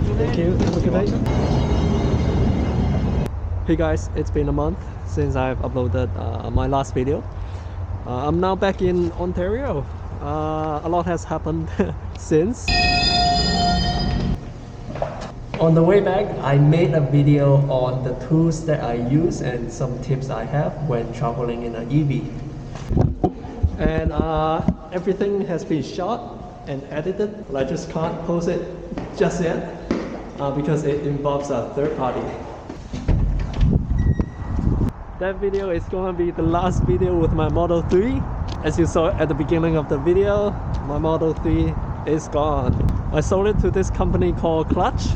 Thank you. Have a good day. Hey guys, it's been a month since I've uploaded my last video. I'm now back in Ontario. A lot has happened since. On the way back, I made a video on the tools that I use and some tips I have when traveling in an EV. And everything has been shot and edited, but I just can't post it just yet because it involves a third party. That video is going to be the last video with my Model 3. As you saw at the beginning of the video, my Model 3 is gone. I sold it to this company called Clutch.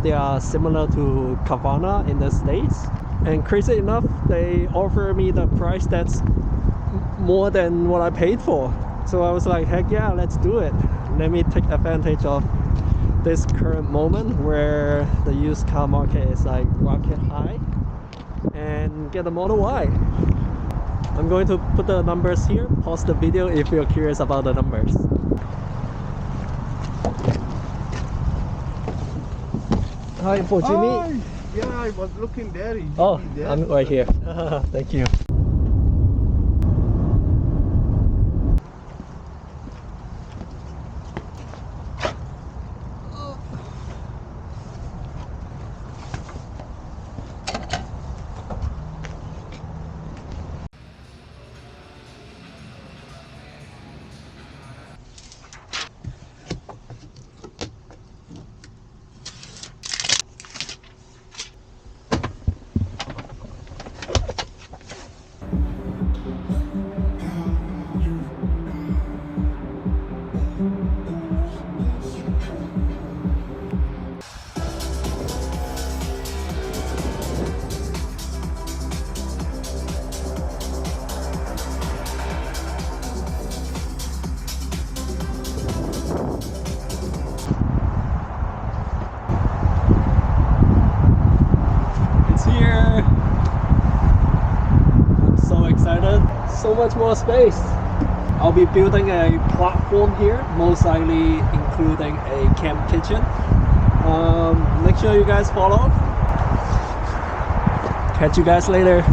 They are similar to Carvana in the States. And crazy enough, they offer me the price that's more than what I paid for. So I was like, heck yeah, let's do it. Let me take advantage of this current moment where the used car market is like rocket high and get a Model Y. I'm going to put the numbers here. Pause the video if you're curious about the numbers. Hi, for Jimmy. Hi. Yeah, I was looking there. Oh, I'm right here. Thank you. Here. I'm so excited. So much more space. I'll be building a platform here, most likely including a camp kitchen. Make sure you guys follow. Catch you guys later.